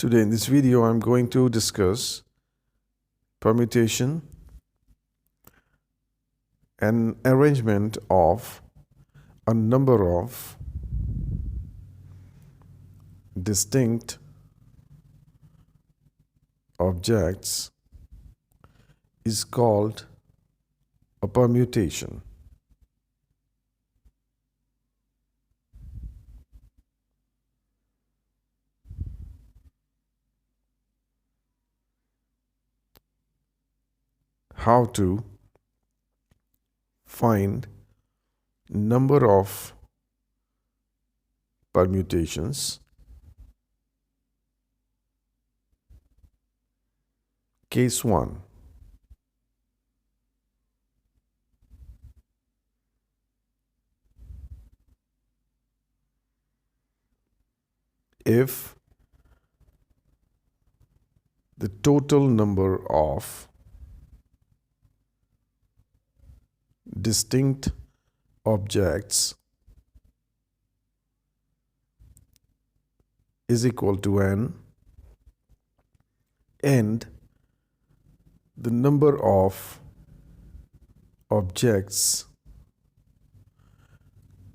Today in this video, I'm going to discuss permutation and arrangement of a number of distinct objects is called a permutation. How to find number of permutations. Case 1. If the total number of distinct objects is equal to n and the number of objects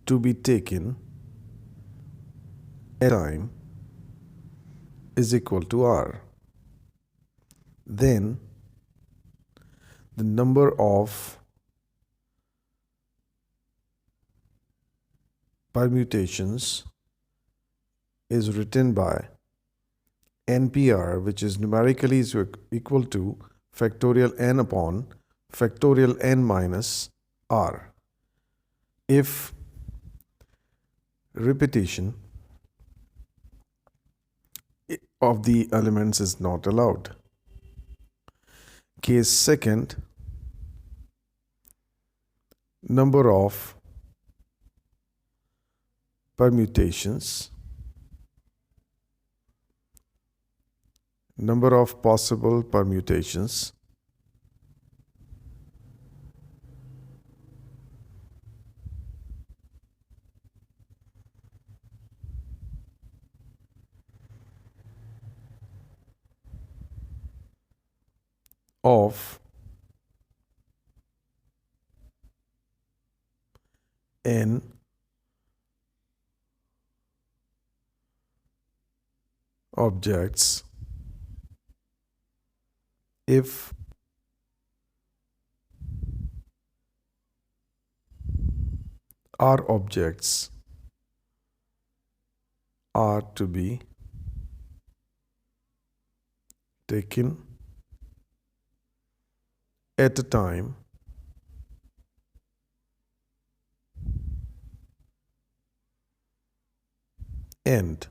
to be taken at a time is equal to r, then the number of permutations is written by NPR, which is numerically is equal to factorial n upon factorial n minus r. If repetition of the elements is not allowed. Case 2. Number of permutations, number of possible permutations of n objects if r objects are to be taken at a time and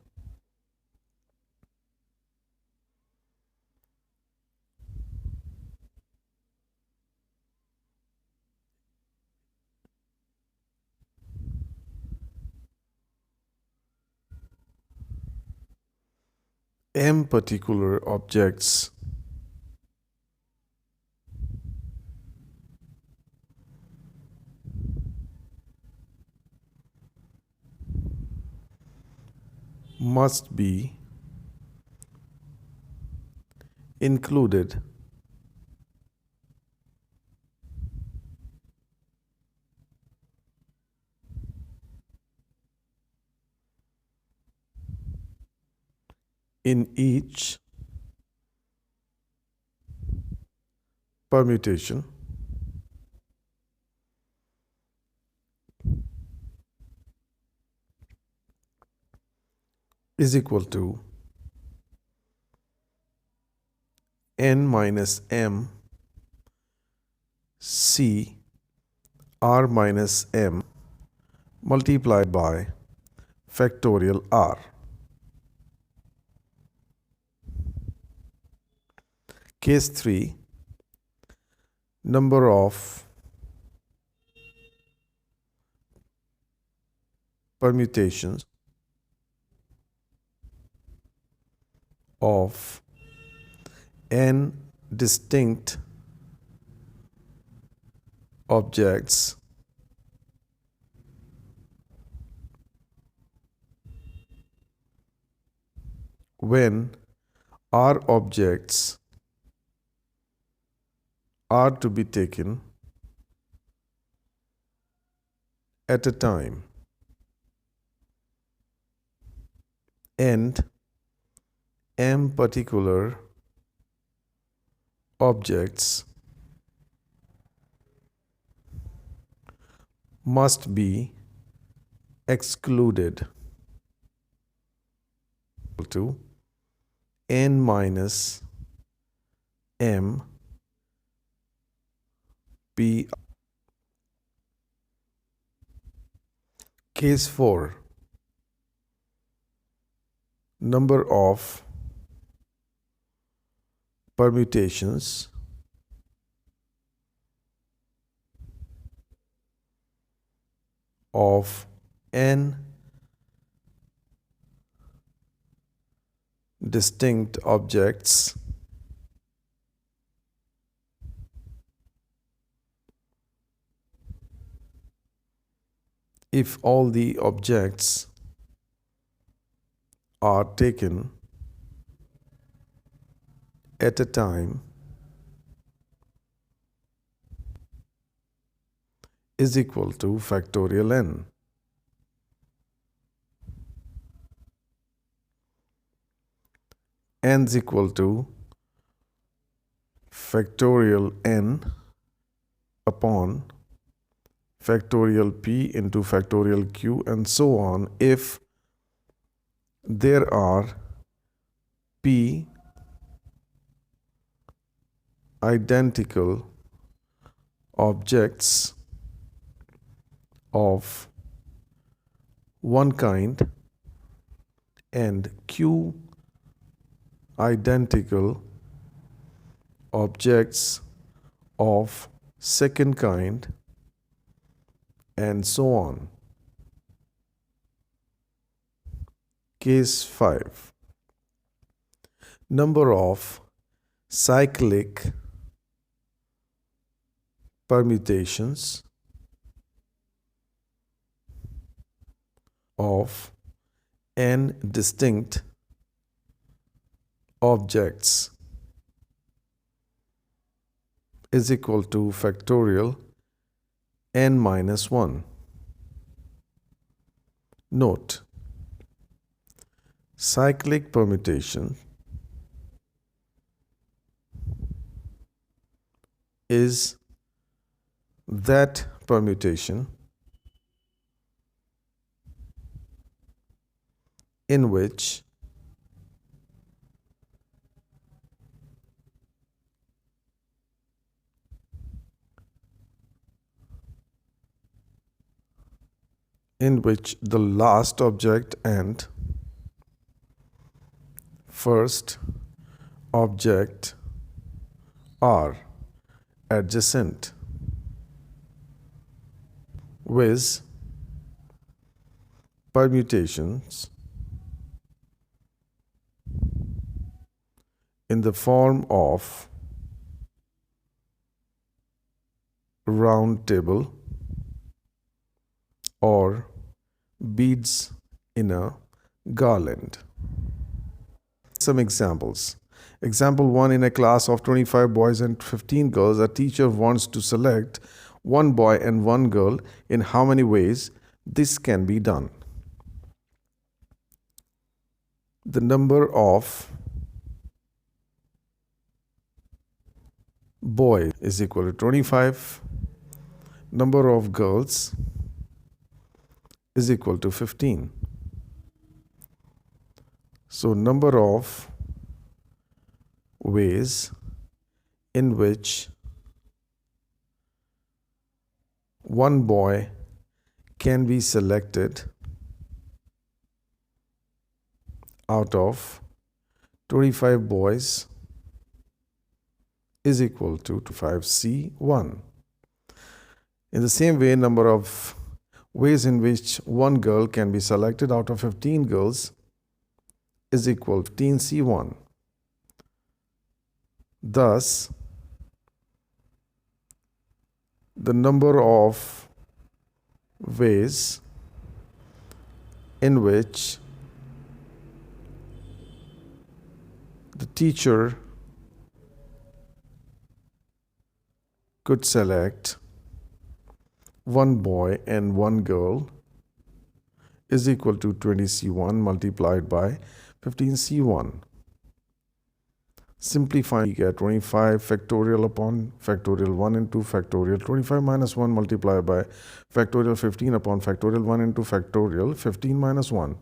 m particular objects must be included in each permutation is equal to n minus m c r minus m multiplied by factorial r. Case 3. Number of permutations of n distinct objects when R objects are to be taken at a time, and M particular objects must be excluded to N minus M P. Case 4. Number of permutations of n distinct objects if all the objects are taken at a time is equal to factorial n. N is equal to factorial n upon factorial p into factorial q and so on if there are p identical objects of one kind and q identical objects of second kind and so on. Case 5. Number of cyclic permutations of n distinct objects is equal to factorial n minus 1. Note, cyclic permutation is that permutation in which the last object and first object are adjacent, with permutations in the form of round table or beads in a garland. Some examples. Example 1. In a class of 25 boys and 15 girls, a teacher wants to select one boy and one girl. In how many ways this can be done? The number of boys is equal to 25. Number of girls is equal to 15. So number of ways in which one boy can be selected out of 25 boys is equal to 5C1. In the same way, number of ways in which one girl can be selected out of 15 girls is equal to 15C1. Thus, the number of ways in which the teacher could select one boy and one girl is equal to 20C1 multiplied by 15C1. Simplifying, we get 25 factorial upon factorial 1 into factorial 25 minus 1 multiplied by factorial 15 upon factorial 1 into factorial 15 minus 1.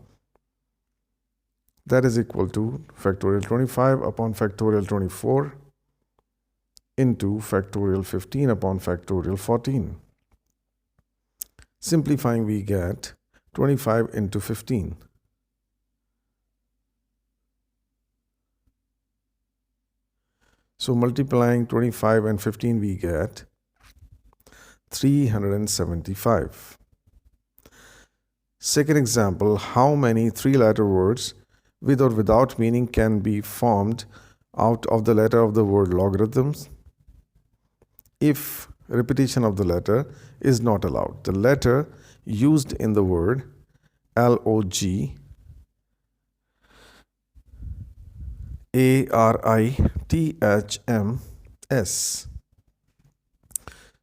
That is equal to factorial 25 upon factorial 24 into factorial 15 upon factorial 14. Simplifying, we get 25 into 15. So multiplying 25 and 15, we get 375. Second example, how many three-letter words with or without meaning can be formed out of the letter of the word logarithms if repetition of the letter is not allowed? The letter used in the word LOG ARITHMS.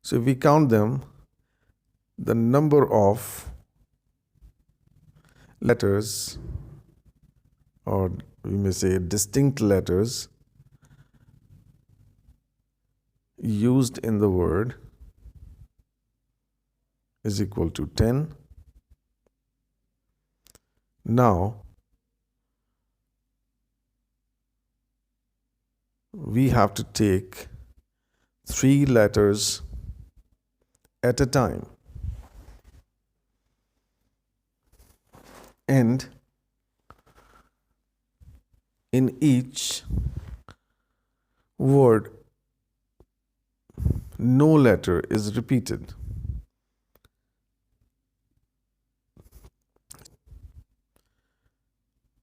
So if we count them, the number of letters, or we may say distinct letters, used in the word is equal to 10. Now we have to take 3 letters at a time, and in each word no letter is repeated.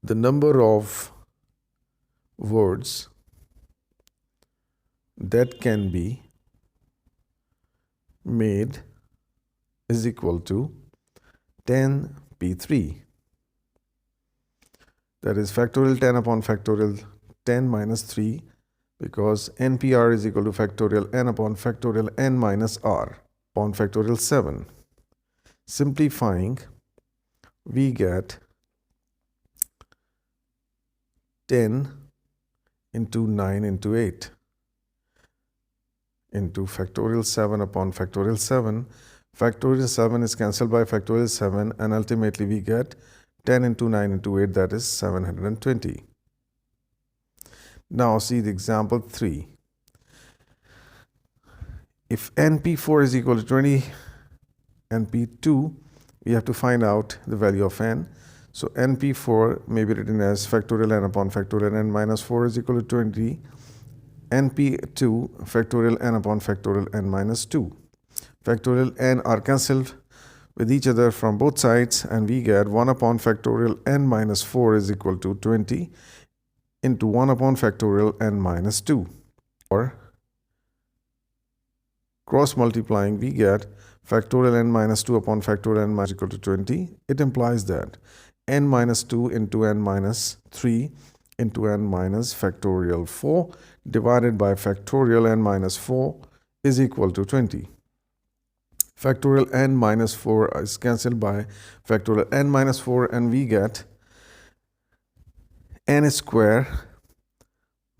The number of words that can be made is equal to 10p3. That is factorial 10 upon factorial 10 minus 3, because npr is equal to factorial n upon factorial n minus r upon factorial 7. Simplifying, we get 10 into 9 into 8 into factorial 7 upon factorial 7. Factorial 7 is cancelled by factorial 7, and ultimately we get 10 into 9 into 8, that is 720. Now see the example 3. If np4 is equal to 20, np2, we have to find out the value of n. So np4 may be written as factorial n upon factorial n minus 4 is equal to 20. np2 factorial n upon factorial n minus 2. Factorial n are cancelled with each other from both sides, and we get 1 upon factorial n minus 4 is equal to 20 into 1 upon factorial n minus 2. Or cross multiplying, we get factorial n minus 2 upon factorial n minus equal to 20. It implies that n minus 2 into n minus 3 into n minus factorial 4 divided by factorial n minus 4 is equal to 20. Factorial n minus 4 is cancelled by factorial n minus 4, and we get n square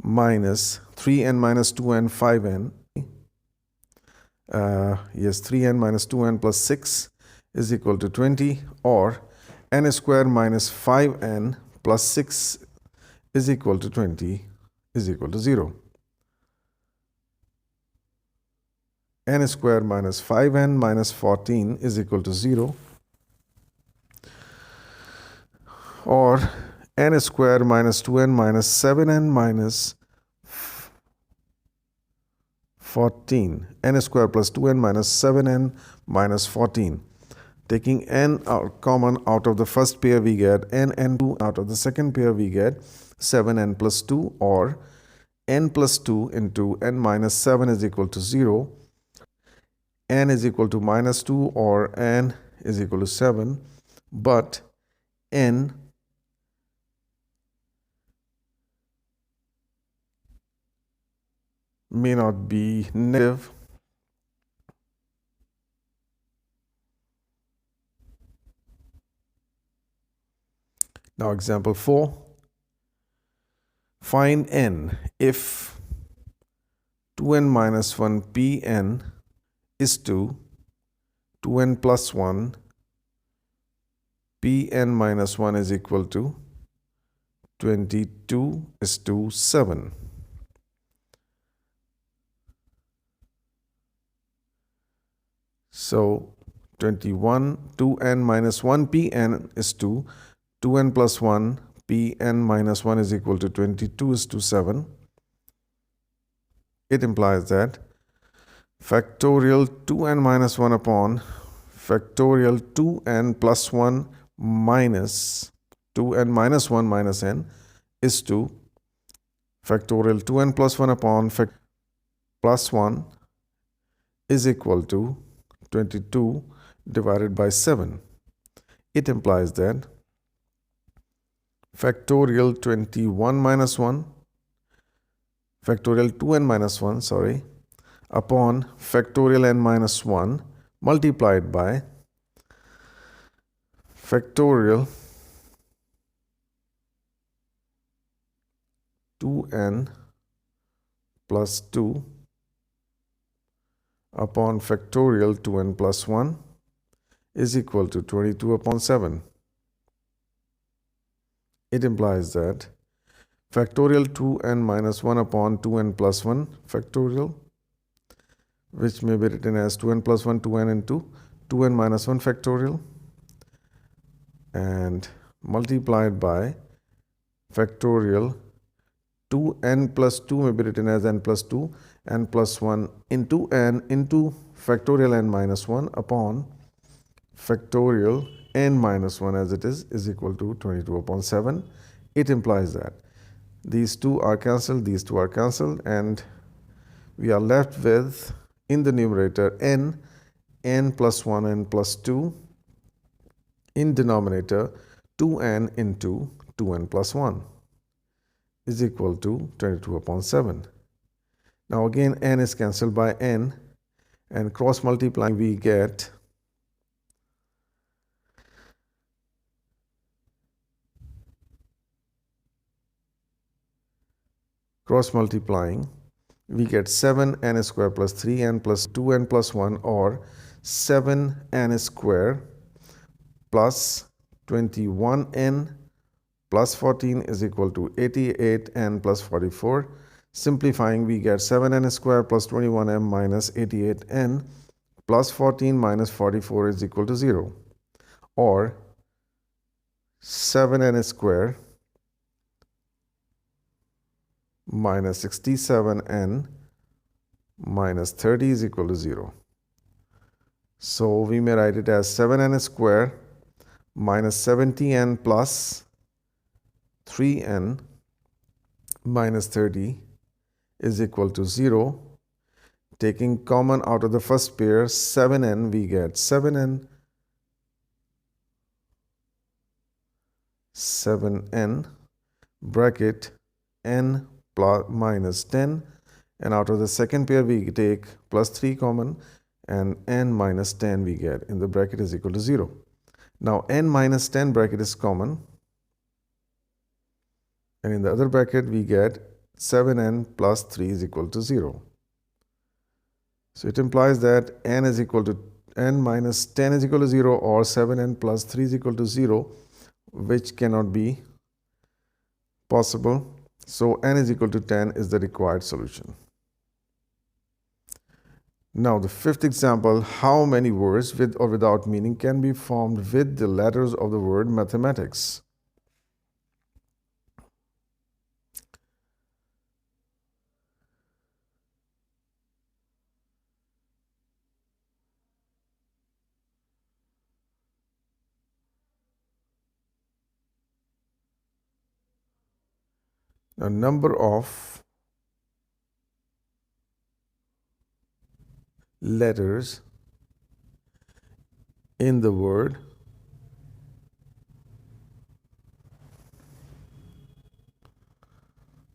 minus 3n minus 2n 5n. 3n minus 2n plus 6 is equal to 20, or n square minus 5n plus 6 is equal to 20 is equal to 0. N square minus 5n minus 14 is equal to 0, or n square minus 2n minus 7n minus 14. N square plus 2n minus 7n minus 14. Taking n common out of the first pair, we get n and 2. Out of the second pair, we get 7n plus 2, or n plus 2 into n minus 7 is equal to 0. N is equal to minus 2, or n is equal to 7, but n may not be negative. Now example 4. Find n if 2n minus 1 pn is to 2n plus 1 pn minus 1 is equal to 22 is to 7. So 21 2n minus 1 pn is to 2n plus 1 pn minus 1 is equal to 22 is to 7. It implies that factorial 2n minus 1 upon factorial 2n plus 1 minus 2n minus 1 minus n is to factorial 2n plus 1 upon plus 1 is equal to 22 divided by 7. It implies that factorial 21 minus 1 factorial 2n minus 1 upon factorial n minus 1 multiplied by factorial 2n plus 2 upon factorial 2n plus 1 is equal to 22 upon 7. It implies that factorial 2n minus 1 upon 2n plus 1 factorial, which may be written as 2n plus 1 2n into 2n minus 1 factorial, and multiplied by factorial 2n plus 2 may be written as n plus 2, n plus 1 into n into factorial n minus 1 upon factorial n minus 1 as it is equal to 22 upon 7. It implies that these two are cancelled, and we are left with, in the numerator, n plus 1, n plus 2, in denominator 2n into 2n plus 1 is equal to 22 upon 7. Now again n is cancelled by n, and cross multiplying we get cross multiplying we get 7n square plus 3n plus 2n plus 1, or 7n square plus 21n plus 14 is equal to 88n plus 44. Simplifying, we get 7n square plus 21m minus 88n plus 14 minus 44 is equal to 0, or 7n square minus 67n minus 30 is equal to 0. So we may write it as 7n square minus 70n plus 3n minus 30 is equal to 0. Taking common out of the first pair, 7n, we get 7n bracket n plus minus 10, and out of the second pair we take plus 3 common, and n minus 10 we get in the bracket is equal to 0. Now n minus 10 bracket is common, and in the other bracket we get 7n plus 3 is equal to 0. So it implies that n is equal to n minus 10 is equal to 0, or 7n plus 3 is equal to 0, which cannot be possible. So n is equal to 10 is the required solution. Now the fifth example, how many words with or without meaning can be formed with the letters of the word mathematics? A number of letters in the word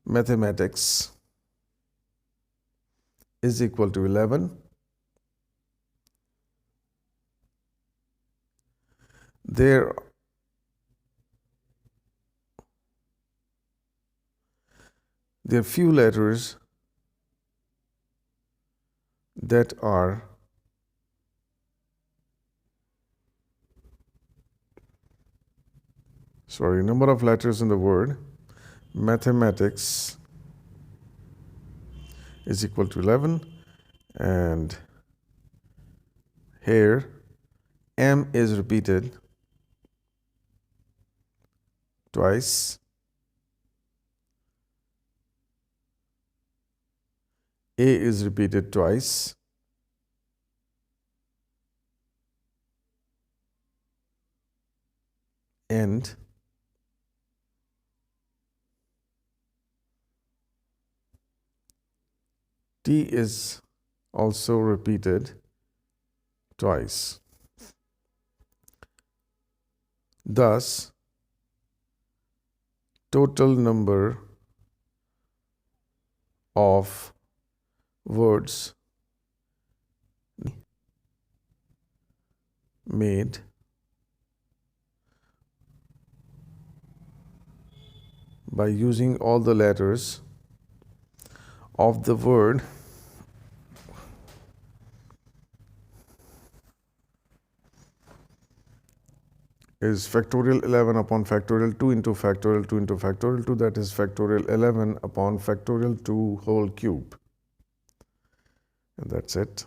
mathematics is equal to 11. There are few letters that are number of letters in the word mathematics is equal to 11, and here M is repeated twice, A is repeated twice, and T is also repeated twice. Thus, total number of words made by using all the letters of the word is factorial 11 upon factorial 2 into factorial 2 into factorial 2, that is factorial 11 upon factorial 2 whole cube. And that's it.